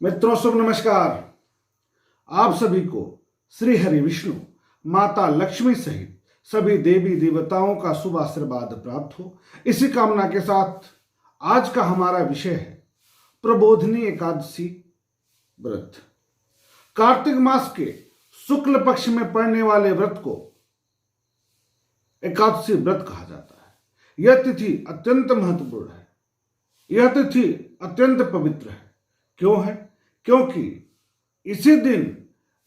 मित्रों शुभ नमस्कार। आप सभी को श्री हरि विष्णु माता लक्ष्मी सहित सभी देवी देवताओं का शुभ आशीर्वाद प्राप्त हो, इसी कामना के साथ आज का हमारा विषय है प्रबोधिनी एकादशी व्रत। कार्तिक मास के शुक्ल पक्ष में पड़ने वाले व्रत को एकादशी व्रत कहा जाता है। यह तिथि अत्यंत महत्वपूर्ण है। यह तिथि अत्यंत पवित्र है। क्यों है? क्योंकि इसी दिन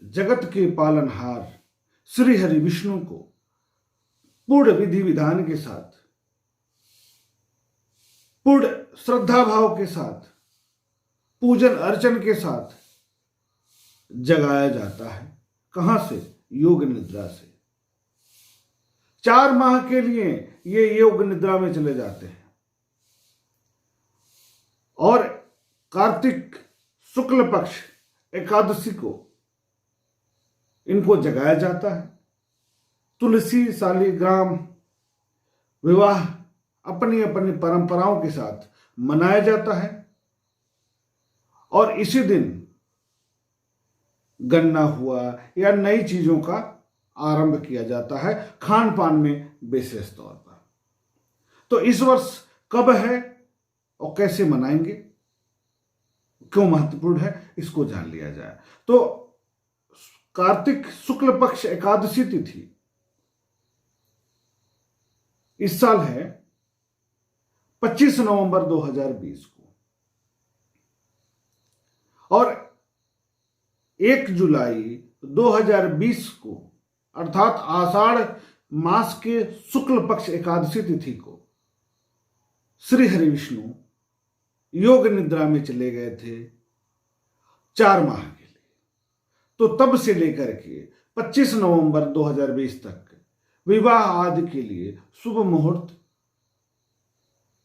जगत के पालनहार श्री हरि विष्णु को पूर्ण विधि विधान के साथ, पूर्ण श्रद्धा भाव के साथ, पूजन अर्चन के साथ जगाया जाता है। कहां से? योग निद्रा से। 4 माह के लिए ये योग निद्रा में चले जाते हैं और कार्तिक शुक्ल पक्ष एकादशी को इनको जगाया जाता है। तुलसी शालिग्राम विवाह अपनी अपनी परंपराओं के साथ मनाया जाता है और इसी दिन गन्ना हुआ या नई चीजों का आरंभ किया जाता है, खान पान में विशेष तौर पर। तो इस वर्ष कब है और कैसे मनाएंगे, क्यों महत्वपूर्ण है, इसको जान लिया जाए। तो कार्तिक शुक्ल पक्ष एकादशी तिथि इस साल है 25 नवंबर 2020 को और 1 जुलाई 2020 को अर्थात आषाढ़ मास के शुक्ल पक्ष एकादशी तिथि को श्री हरि विष्णु योग निद्रा में चले गए थे 4 माह के लिए। तो तब से लेकर के 25 नवंबर 2020 तक विवाह आदि के लिए शुभ मुहूर्त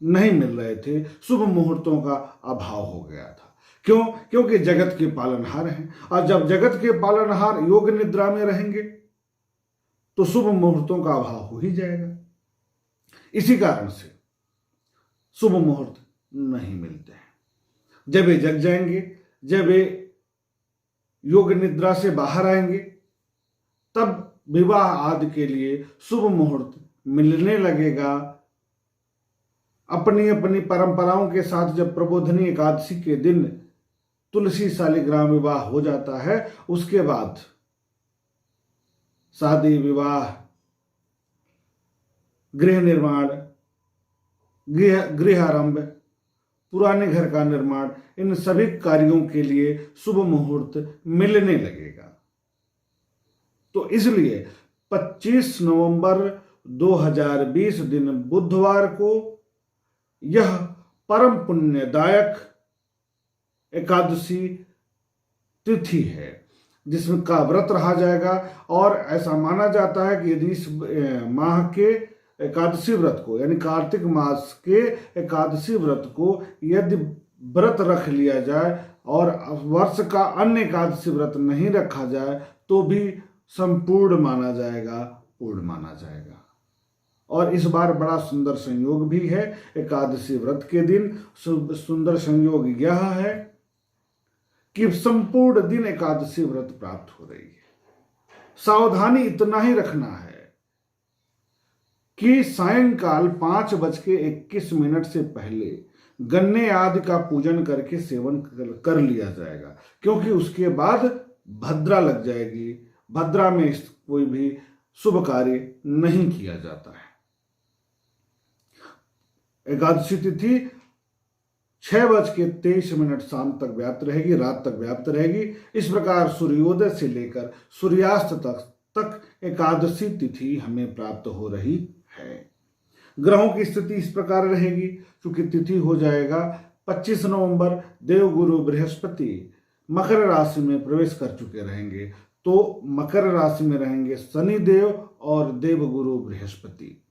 नहीं मिल रहे थे, शुभ मुहूर्तों का अभाव हो गया था। क्यों? क्योंकि जगत के पालनहार हैं और जब जगत के पालनहार योग निद्रा में रहेंगे तो शुभ मुहूर्तों का अभाव हो ही जाएगा। इसी कारण से शुभ मुहूर्त नहीं मिलते हैं। जब वे जग जाएंगे, जब वे योग निद्रा से बाहर आएंगे, तब विवाह आदि के लिए शुभ मुहूर्त मिलने लगेगा। अपनी अपनी परंपराओं के साथ जब प्रबोधिनी एकादशी के दिन तुलसी शालिग्राम विवाह हो जाता है, उसके बाद शादी विवाह, गृह निर्माण, गृह आरंभ, पुराने घर का निर्माण, इन सभी कार्यों के लिए शुभ मुहूर्त मिलने लगेगा। तो इसलिए 25 नवंबर 2020 दिन बुधवार को यह परम पुण्यदायक एकादशी तिथि है जिसमें का व्रत रहा जाएगा। और ऐसा माना जाता है कि यदि इस माह के एकादशी व्रत को, यानी कार्तिक मास के एकादशी व्रत को यदि व्रत रख लिया जाए और वर्ष का अन्य एकादशी व्रत नहीं रखा जाए तो भी संपूर्ण माना जाएगा, पूर्ण माना जाएगा। और इस बार बड़ा सुंदर संयोग भी है एकादशी व्रत के दिन। सुंदर संयोग यह है कि संपूर्ण दिन एकादशी व्रत प्राप्त हो रही है। सावधानी इतना ही रखना है कि सायंकाल 5:21 से पहले गन्ने आदि का पूजन करके सेवन कर लिया जाएगा, क्योंकि उसके बाद भद्रा लग जाएगी। भद्रा में कोई भी शुभ कार्य नहीं किया जाता है। एकादशी तिथि 6:23 शाम तक व्याप्त रहेगी, रात तक व्याप्त रहेगी। इस प्रकार सूर्योदय से लेकर सूर्यास्त तक एकादशी तिथि हमें प्राप्त हो रही है। ग्रहों की स्थिति इस प्रकार रहेगी। चूंकि तिथि हो जाएगा 25 नवंबर, देवगुरु बृहस्पति मकर राशि में प्रवेश कर चुके रहेंगे, तो मकर राशि में रहेंगे शनि देव और देवगुरु बृहस्पति,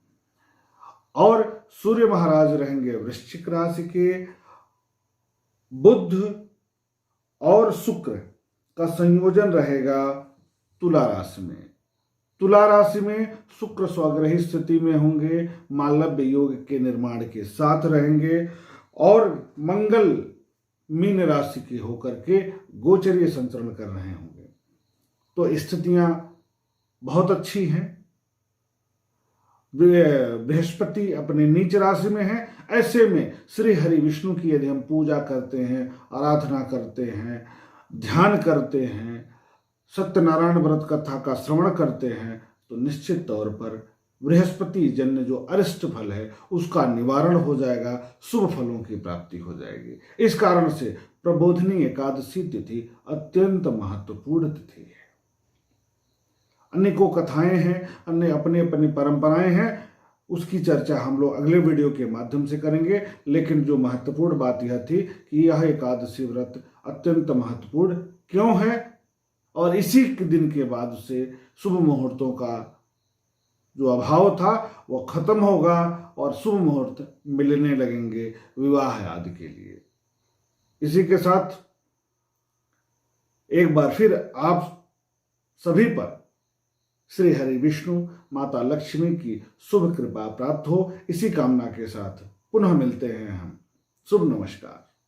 और सूर्य महाराज रहेंगे वृश्चिक राशि के। बुध और शुक्र का संयोजन रहेगा तुला राशि में। तुला राशि में शुक्र स्वग्रही स्थिति में होंगे, मालव्य योग के निर्माण के साथ रहेंगे। और मंगल मीन राशि के होकर के गोचरीय संचरण कर रहे होंगे। तो स्थितियां बहुत अच्छी हैं। बृहस्पति अपने नीच राशि में है। ऐसे में श्री हरि विष्णु की यदि हम पूजा करते हैं, आराधना करते हैं, ध्यान करते हैं, सत्यनारायण व्रत कथा का श्रवण करते हैं, तो निश्चित तौर पर बृहस्पति जन्य जो अरिष्ट फल है उसका निवारण हो जाएगा, शुभ फलों की प्राप्ति हो जाएगी। इस कारण से प्रबोधिनी एकादशी तिथि अत्यंत महत्वपूर्ण तिथि है। अनेकों कथाएं हैं, अन्य अपनी अपनी परंपराएं हैं, उसकी चर्चा हम लोग अगले वीडियो के माध्यम से करेंगे। लेकिन जो महत्वपूर्ण बात यह थी कि यह एकादशी व्रत अत्यंत महत्वपूर्ण क्यों है और इसी दिन के बाद से शुभ मुहूर्तों का जो अभाव था वो खत्म होगा और शुभ मुहूर्त मिलने लगेंगे विवाह आदि के लिए। इसी के साथ एक बार फिर आप सभी पर श्री हरि विष्णु माता लक्ष्मी की शुभ कृपा प्राप्त हो, इसी कामना के साथ पुनः मिलते हैं हम। शुभ नमस्कार।